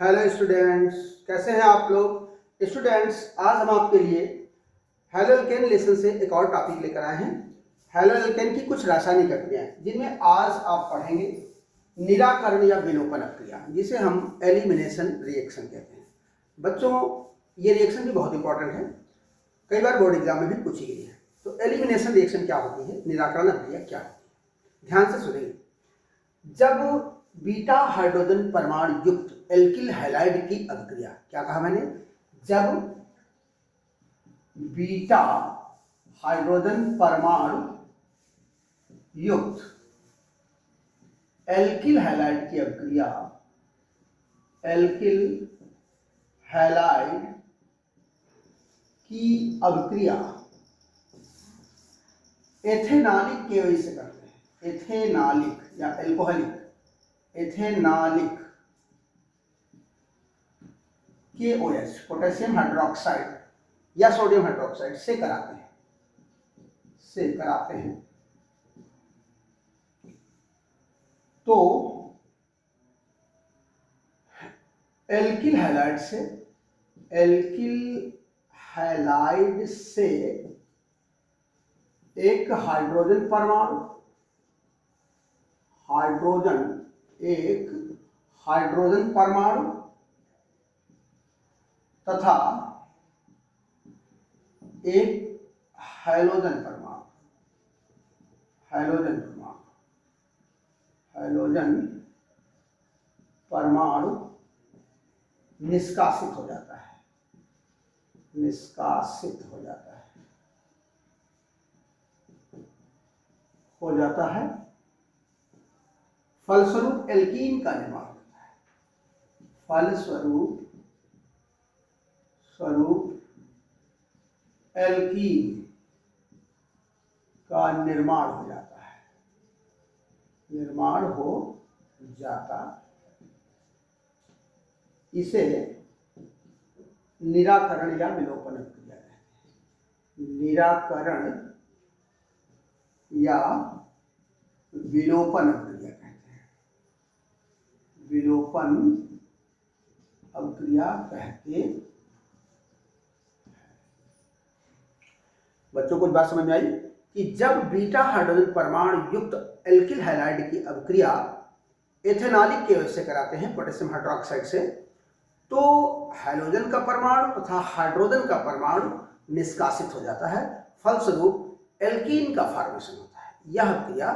Hello students, कैसे हैं आप लोग। स्टूडेंट्स, आज हम आपके लिए हेलो एल्केन लेसन से एक और टॉपिक लेकर आए हैं। हेलो एल्केन की कुछ रासायनिक अक्रियाएं जिनमें आज आप पढ़ेंगे निराकरण या विलोपन अक्रिया, जिसे हम एलिमिनेशन रिएक्शन कहते हैं। बच्चों, ये रिएक्शन भी बहुत इंपॉर्टेंट है, कई बार बोर्ड एग्जाम में भी पूछी गई है। तो एलिमिनेशन रिएक्शन क्या होती है, निराकरण अक्रिया क्या होती है, ध्यान से सुनिए। जब बीटा हाइड्रोजन परमाणु युक्त एल्किल हैलाइड की अभिक्रिया, क्या कहा मैंने, जब बीटा हाइड्रोजन परमाणु युक्त एल्किल हैलाइड की अभिक्रिया, एल्किल हैलाइड की अभिक्रिया एथेनॉलिक के वजह से करते हैं। एथेनॉलिक या alcoholic, ethanolic KOH potassium hydroxide या सोडियम हाइड्रोक्साइड से कराते हैं, तो एल्किल हैलाइड से एक हाइड्रोजन परमाणु, तथा एक हैलोजन परमाणु निष्कासित हो जाता है, फलस्वरूप एल्कीन का निर्माण होता है। एल्कीन का निर्माण हो जाता है। इसे निराकरण या विलोपन अभिक्रिया कहते हैं। निराकरण या विलोपन अभिक्रिया कहते हैं। विलोपन अभिक्रिया कहते हैं। बच्चों को बात समझ में आई कि जब बीटा हाइड्रोजन परमाणु युक्त एल्किल हैलाइड की अभिक्रिया एथेनॉलिक के वजह से कराते हैं, पोटेशियम हाइड्रोक्साइड से, तो हाइड्रोजन का परमाणु तथा हाइड्रोजन का परमाणु निष्कासित हो जाता है, फलस्वरूप एल्कीन का फॉर्मेशन होता है। यह क्रिया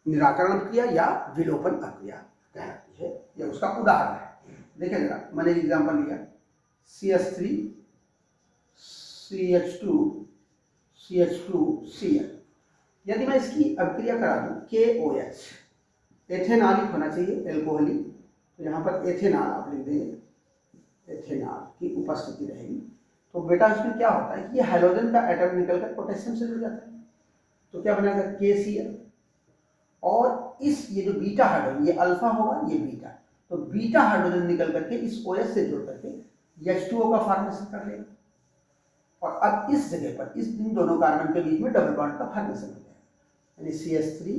निराकरण क्रिया या विलोपन अक्रिया कहलाती है। यह उसका उदाहरण है। देखिए जरा, मैंने एग्जाम्पल लिया CH3 CH2 Cl। यदि मैं इसकी अभिक्रिया करा दूं KOH, एथेनॉलिक होना चाहिए, एल्कोहलिक, तो यहाँ पर एथेनॉल आप लिख देंगे, एथेनॉल की उपस्थिति रहेगी। तो बेटा इसमें क्या होता है कि ये हाइड्रोजन का एटम निकलकर पोटेशियम से जुड़ जाता है, तो क्या बनेगा KCl। और इस ये जो बीटा हाइड्रोजन, ये अल्फा होगा, ये बीटा, तो बीटा हाइड्रोजन निकल करके इस OH से जुड़ करके H2O का फॉर्मेशन कर लेगा। और अब इस जगह पर इन दोनों कार्बन के बीच में डबल बॉन्ड का फॉर्मेशन हो जाएगा, यानी CH3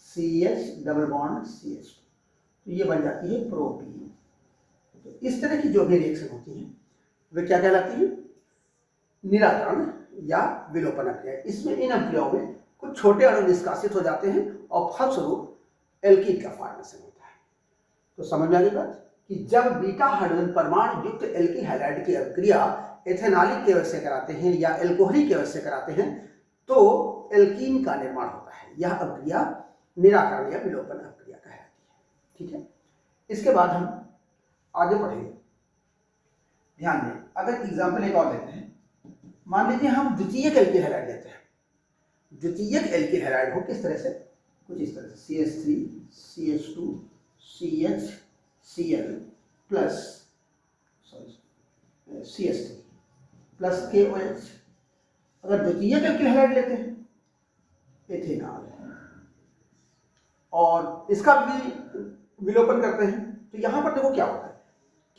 CH double bond CH2, तो ये बन जाती है प्रोपीन। तो इस तरह की जो भी रिएक्शन होती है वे क्या कहलाती है, निराकरण या विलोपन अक्रिया। इसमें इन अक्रियाओं में कुछ छोटे अणु निष्कासित हो जाते हैं और फलस्वरूप एल्कीन का फॉर्मेशन होता है। तो समझ में आ गई बात कि जब बीटा हाइड्रोजन परमाणु युक्त एल्किल हैलाइड की अभिक्रिया एथेनॉलिक के वजह से कराते हैं या एल्कोहलिक के वजह से कराते हैं, तो एल्कीन का निर्माण होता है। यह अभिक्रिया निराकरण या विलोपन अभिक्रिया कहलाती है। ठीक है, इसके बाद हम आगे पढ़ेंगे। ध्यान दें, अगर एग्जाम्पल एक और लेते हैं, मान लीजिए हम द्वितीयक एल्किल हैलाइड लेते हैं। द्वितीयक एल्किल हैलाइड हो किस तरह से, कुछ इस तरह से CH3 CH2 CHCl plus CH3 plus KOH। अगर द्वितीयक एल्किल हैलाइड लेते हैं एथेनॉल, और इसका भी विलोपन करते हैं, तो यहां पर देखो क्या होता है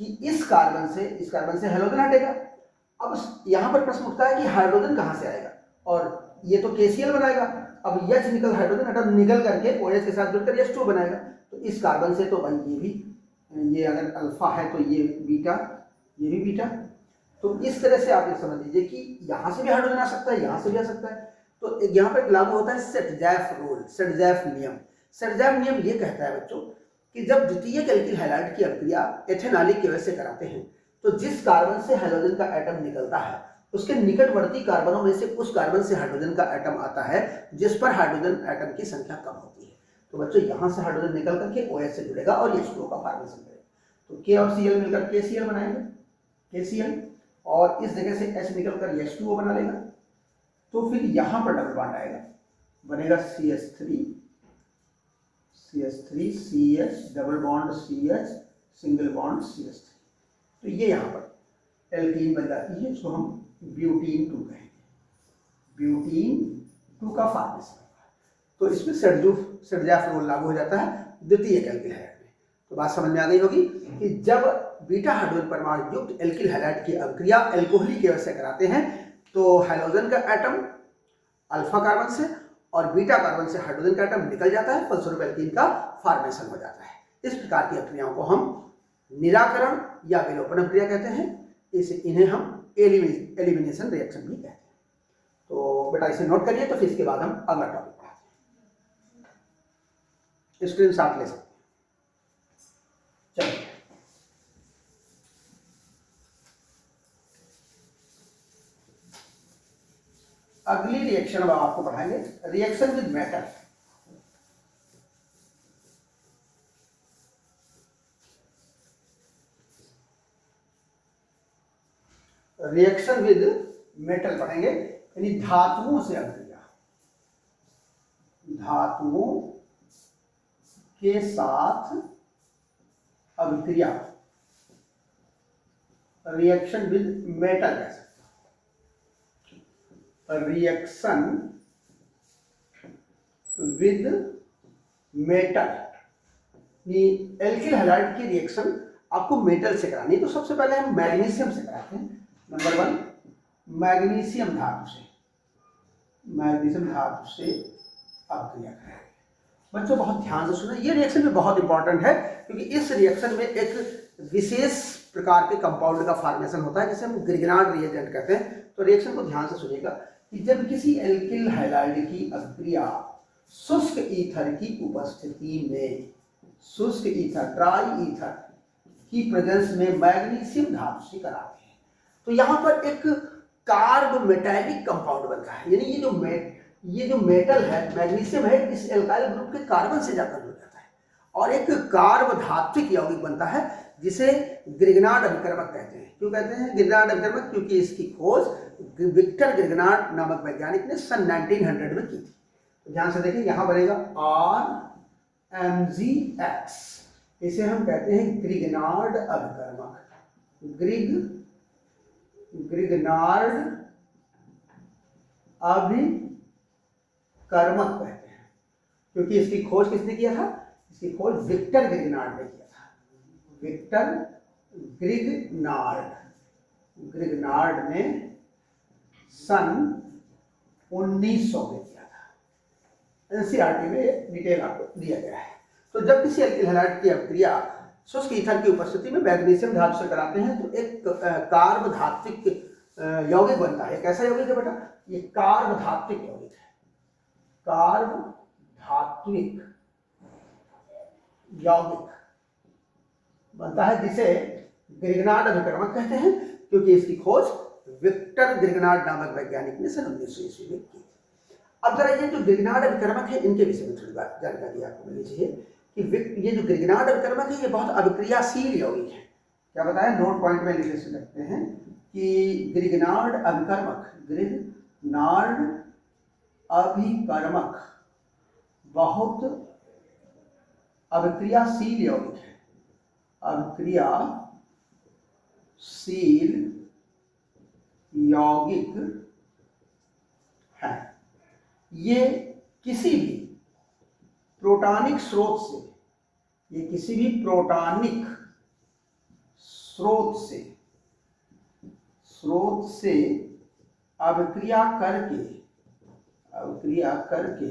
कि इस कार्बन से हाइड्रोजन हटेगा। अब यहां पर प्रश्न उठता है कि हाइड्रोजन कहां से आएगा, और ये तो KCl बनाएगा। अब H निकल हाइड्रोजन एटम निकल करके OH के साथ जुड़कर H2 बनाएगा, तो इस कार्बन से तो भाई ये भी ये अगर अल्फा है तो ये बीटा, ये भी बीटा। तो इस तरह से आप ये समझ लीजिए कि यहाँ से भी हाइड्रोजन आ सकता है, यहाँ से भी आ सकता है। तो यहाँ पर लागू होता है सेटजैफ रूल, सेटजैफ नियम। सेटजैफ नियम ये कहता है बच्चों कि जब द्वितीयक एल्किल हैलाइड की अभिक्रिया एथेनॉलिक केवल से कराते हैं तो जिस कार्बन से हाइड्रोजन का एटम निकलता है उसके निकटवर्ती कार्बनों में से उस कार्बन से हाइड्रोजन का एटम आता है जिस पर हाइड्रोजन एटम की संख्या कम होती है। तो बच्चों यहाँ से हाइड्रोजन निकल करके OH से जुड़ेगा और H2O का फॉर्मेशन करेगा। तो K और Cl मिलकर KCl बनाएंगे, KCl, और इस जगह से H निकल कर H2O बना लेगा। तो फिर यहाँ पर डबल बॉन्ड आएगा, बनेगा CH3 CH double bond CH single bond CH3। तो ये यहाँ पर एल्कीन बन जाती है, इसको हम ब्यूटीन 2 कहेंगे, ब्यूटीन 2 का फॉर्मेशन। तो इसमें सेटजैफ रूल लागू हो जाता है द्वितीयक एल्किल हैलाइड में। तो बात समझ में आ गई होगी कि जब बीटा हाइड्रोजन परमाणु युक्त एल्किल हैलाइड की अभिक्रिया एल्कोहली केवल से कराते हैं तो हाइड्रोजन का एटम अल्फा कार्बन से और बीटा कार्बन से हाइड्रोजन का एटम निकल जाता है, फलस्वरूप एल्कीन का फॉर्मेशन हो जाता है। इस प्रकार की अभिक्रियाओं को हम निराकरण या विलोपन अभिक्रिया कहते हैं। इन्हें हम एलिमिनेशन रिएक्शन भी कहते हैं। तो बेटा इसे नोट करिए, तो फिर इसके बाद हम अगला टॉपिक पढ़ाते हैं। स्क्रीन शॉट ले सकते हैं। चलिए अगली रिएक्शन अब आपको पढ़ाएंगे, reaction with metal. Reaction with metal पढ़ेंगे, यानी धातुओं से अभिक्रिया, धातुओं के साथ अभिक्रिया, रिएक्शन विद मेटल कह सकते हैं। Reaction with metal, alkyl halide की रिएक्शन आपको मेटल से करानी है। तो सबसे पहले हम मैग्नीशियम से कराते हैं। नंबर 1 मैग्नीशियम धातु से, मैग्नीशियम धातु से अभिक्रिया करेंगे। बच्चों बहुत ध्यान से सुनो, ये रिएक्शन भी बहुत इंपॉर्टेंट है क्योंकि इस रिएक्शन में एक विशेष प्रकार के कंपाउंड का फॉर्मेशन होता है जिसे हम ग्रिग्नार्ड रिएजेंट कहते हैं। तो रिएक्शन को ध्यान से सुनिएगा कि जब किसी एल्किल हैलाइड की अभिक्रिया शुष्क ईथर की उपस्थिति में, शुष्क ईथर ड्राई ईथर की प्रेजेंस में मैग्नीशियम धातु से कराते हैं तो यहाँ पर एक कार्ब मेटालिक कंपाउंड बनता है। यानी ये जो मेटल है मैग्नीशियम है, इस एल्काइल ग्रुप के कार्बन से जाकर जुड़ जाता है और एक कार्ब धात्विक यौगिक बनता है जिसे ग्रिग्नार्ड अभिकर्मक कहते हैं। क्यों कहते हैं ग्रिग्नार्ड अभिकर्मक? क्योंकि इसकी खोज विक्टर ग्रिग्नार्ड नामक वैज्ञानिक ने सन 1900 में की थी। तो ध्यान से देखिए, यहां बनेगा RMgX, इसे हम कहते हैं ग्रिग्नार्ड अभिकर्मक, ग्रिग्नार्ड अभिकर्मक कहते हैं क्योंकि इसकी खोज किसने किया था? इसकी खोज विक्टर ग्रिग्नार्ड ने किया था। विक्टर ग्रिग्नार्ड ने सन 1900 में किया था। एनसीईआरटी में डिटेल आपको दिया गया है। तो जब किसी एल्किल हैलाइड की अभिक्रिया शुष्क ईथर की उपस्थिति में मैग्नीशियम धातु से कराते हैं तो एक कार्ब धात्विक यौगिक बनता है। कैसा यौगिक है बेटा? ये कार्ब धात्विक यौगिक है, कार्ब धात्विक यौगिक बनता है जिसे ग्रिग्नार्ड अभिकर्मक कहते हैं क्योंकि इसकी खोज विक्टर ग्रिग्नार्ड नामक वैज्ञानिक ने सन 1900 ईस्वी में की। अब जरा ये जो ग्रिग्नार्ड अभिकर्मक है इनके विषय में थोड़ी बात जानकारी आपको मिलनी चाहिए कि ये जो ग्रिग्नार्ड अभिकर्मक है ये बहुत अभिक्रियाशील यौगिक है। क्या बताया? नोट पॉइंट में लिख सकते हैं कि ग्रिग्नार्ड अभिकर्मक, ग्रिग्नार्ड अभिकर्मक बहुत अभिक्रियाशील यौगिक है, अभिक्रियाशील यौगिक है। ये किसी भी प्रोटॉनिक स्रोत से, ये किसी भी प्रोटॉनिक स्रोत से अभिक्रिया करके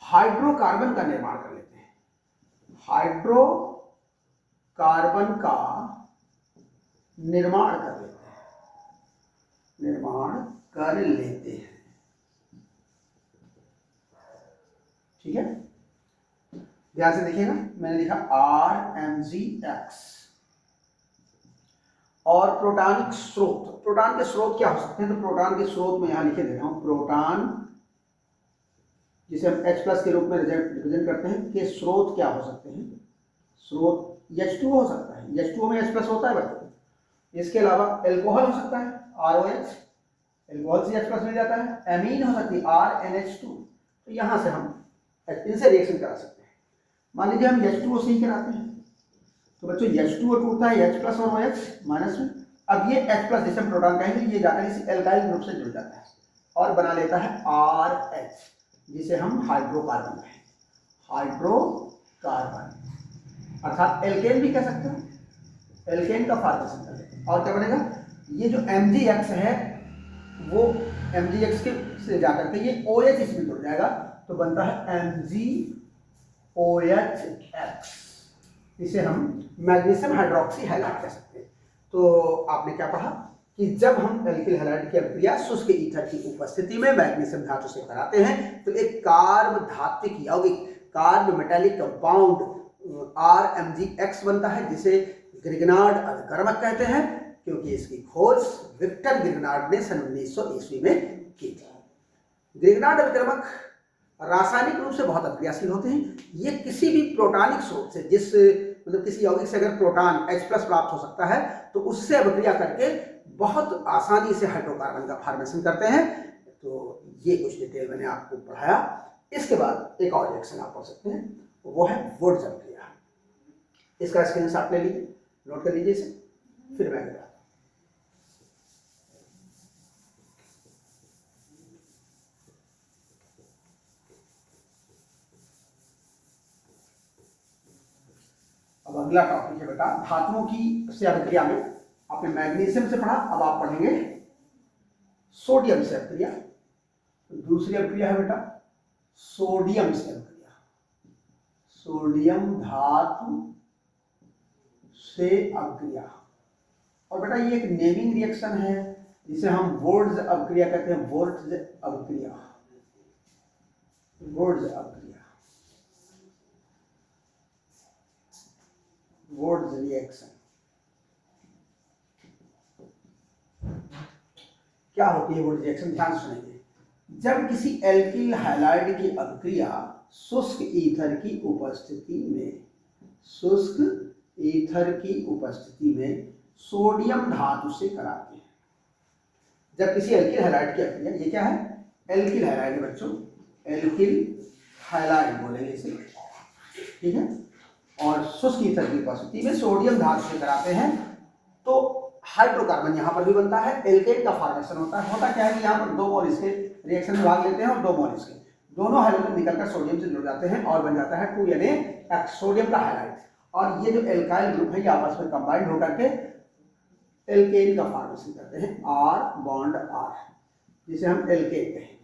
हाइड्रोकार्बन का निर्माण कर लेते हैं। हाइड्रोकार्बन कार्बन का निर्माण कर लेते हैं, निर्माण कर लेते हैं। ठीक है, ध्यान से देखिएगा, मैंने लिखा RMgX। और प्रोटॉनिक स्रोत, प्रोटॉन के स्रोत क्या हो सकते हैं? तो प्रोटॉन के स्रोत में यहां लिखे दे रहा हूं, प्रोटॉन जिसे हम H+ के रूप में रिप्रेजेंट करते हैं, के स्रोत क्या हो सकते हैं? स्रोत H2 हो सकता है, H2O में H+ होता है बच्चों। इसके अलावा एल्कोहल हो सकता है, ROH, एल्कोहल से H+ मिल जाता है। एमीन हो सकती है, RNH2। तो यहां से हम इनसे रिएक्शन करा सकते हैं। मान लीजिए हम H2O से ही कराते हैं, तो बच्चों H2O टूटता है H+ और OH माइनस में। अब ये H+ जिसे हम प्रोटॉन कहेंगे, ये जाकर इस एल्काइल ग्रुप से जुड़ जाता है और बना लेता है RH, जिसे हम हाइड्रोकार्बन कहेंगे, हाइड्रोकार्बन, अर्थात एल्केन भी कह सकते हैं। एल्केन का फॉर्मेशन कर लेते हैं और क्या बनेगा? ये जो MgX है वो MgX के से जाकर के ये OH इसमें जुड़ जाएगा, तो बनता है MgOH। इसे हम मैग्नीशियम हाइड्रोक्सी हैलाइड कह सकते हैं। तो आपने क्या पढ़ा कि जब हम एल्किल हैलाइड की अभिक्रिया शुष्क ईथर की उपस्थिति में मैग्नीशियम धातु से कराते हैं तो एक कार्ब धात्विक यौगिक, कार्ब मेटालिक कंपाउंड RMgX बनता है, जिसे ग्रिगनार्ड अभिकर्मक कहते हैं, क्योंकि इसकी खोज विक्टर ग्रिगनार्ड ने सन 1900 ईस्वी में की थी। ग्रिगनार्ड अभिकर्मक रासायनिक रूप से बहुत अक्रियाशील होते हैं। ये किसी भी प्रोटॉनिक स्रोत से, जिस मतलब किसी यौगिक से अगर प्रोटॉन H+ प्राप्त हो सकता है तो उससे अभिक्रिया करके बहुत आसानी से हाइड्रोकार्बन का फॉर्मेशन करते हैं। तो ये कुछ डिटेल मैंने आपको पढ़ाया। इसके बाद एक और रिएक्शन आप पढ़ सकते हैं, वो है वुड्स अभिक्रिया। इसका स्क्रीनशॉट ले लीजिए, नोट कर लीजिए इसे, फिर मैं बताता हूं। अब अगला टॉपिक है बेटा धातुओं की से अभिक्रिया में। आपने मैग्नीशियम से पढ़ा, अब आप पढ़ेंगे सोडियम से अभिक्रिया। दूसरी अभिक्रिया है बेटा सोडियम से अभिक्रिया, सोडियम धातु से अभिक्रिया। और बेटा ये एक नेमिंग रिएक्शन है जिसे हम वुड्स अभिक्रिया कहते हैं, वुड्स अभिक्रिया, वुड्स अभिक्रिया, वुड्स रिएक्शन। क्या होती है वुड्स रिएक्शन? ध्यान सुनेंगे। जब किसी एल्किल हैलाइड की अभिक्रिया शुष्क ईथर की उपस्थिति में, शुष्क ईथर की उपस्थिति में सोडियम धातु से कराते हैं। जब किसी एल्किल हैलाइड की अभिक्रिया, ये क्या है? एल्किल हैलाइड है बच्चों, एल्किल हैलाइड बोलेंगे इसे, ठीक है। और शुष्क ईथर की उपस्थिति में सोडियम धातु से कराते हैं तो हाइड्रोकार्बन यहाँ पर भी बनता है, एल्केन का फॉर्मेशन होता है। होता क्या है कि यहाँ पर 2 मोल इसके रिएक्शन में भाग लेते हैं और 2 मोल इसके, दोनों हाइड्रोजन निकलकर सोडियम से जुड़ जाते हैं और बन जाता है 2Na सोडियम का हैलाइड। और ये जो एल्काइल ग्रुप है ये आपस में कंबाइंड होकर के एल्केन का फॉर्मेशन करते हैं, R बॉन्ड R, जिसे हम एल्केन कहेंगे।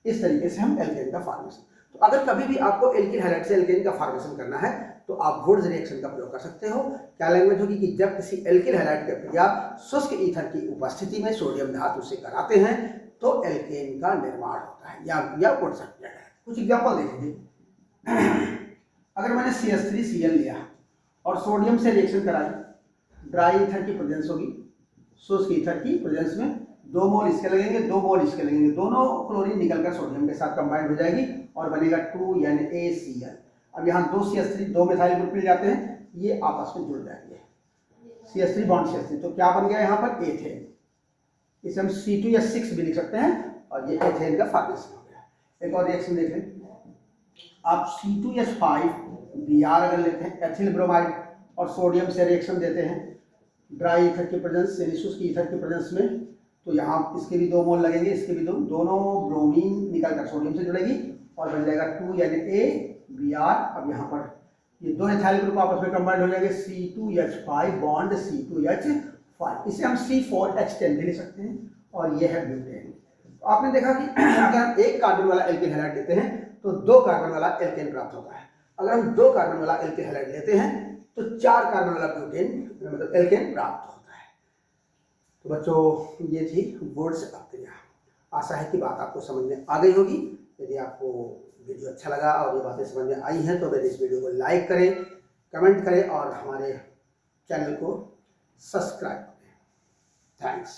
इस तरीके से हम एल्केन का फॉर्मेशन। तो अगर कभी भी आपको एल्किल हैलाइड से एल्केन का फॉर्मेशन करना है तो आप वुड्स रिएक्शन का प्रयोग कर सकते हो। क्या लैंग्वेज होगी कि जब किसी एल्किल हैलाइड की अभिक्रिया शुष्क ईथर की उपस्थिति में सोडियम धातु से कराते हैं तो एल्केन का निर्माण होता है, या वुड्स अभिक्रिया है। कुछ एग्जांपल देखेंगे। अगर मैंने CH3Cl लिया और सोडियम से रिएक्शन कराई, ड्राई ईथर की प्रेजेंस होगी, शुष्क ईथर की प्रेजेंस में 2 मोल इसके लगेंगे, 2 मोल इसके लगेंगे, दोनों क्लोरीन निकलकर सोडियम के साथ कंबाइंड हो जाएगी और बनेगा 2NaCl। अब यहाँ 2 CH3, 2 मिथाइल ग्रुप मिल जाते हैं, ये आपस में जुड़ जाएंगे, CH3 बॉन्ड CH3, तो क्या बन गया यहाँ पर? एथेन। इसे हम C2H6 भी लिख सकते हैं और ये एथेन का फॉर्मेशन हो गया। एक और रिएक्शन देख लें, आप C2H5Br अगर लेते हैं, एथिल ब्रोमाइड, और सोडियम से रिएक्शन देते हैं ड्राई ईथर की प्रेजेंस यानी शुष्क ईथर की प्रेजेंस में, तो यहाँ इसके भी 2 मोल लगेंगे, इसके भी 2, दोनों ब्रोमीन निकलकर सोडियम से जुड़ेगी और बन जाएगा 2NaBr। अब यहाँ पर ये 2 एथाइल ग्रुप आपस में कंबाइंड हो जाएंगे, C2H5 बॉन्ड C2H5, इसे हम C4H10 भी लिख सकते हैं और ये है ब्यूटेन। तो आपने देखा कि अगर हम एक कार्बन वाला एल्किल हैलाइड लेते हैं तो 2 कार्बन वाला एल्केन प्राप्त होता है। अगर हम 2 कार्बन वाला एल्केन हैलाइड लेते हैं तो 4 कार्बन वाला ब्यूटेन मतलब एल्केन प्राप्त होता है। तो बच्चों ये थी वुड्स अप्तरिया। आशा है कि बात आपको समझ में आ गई होगी। यदि आपको वीडियो अच्छा लगा और ये बातें समझ में आई हैं तो मेरे इस वीडियो को लाइक करें, कमेंट करें और हमारे चैनल को सब्सक्राइब करें। थैंक्स।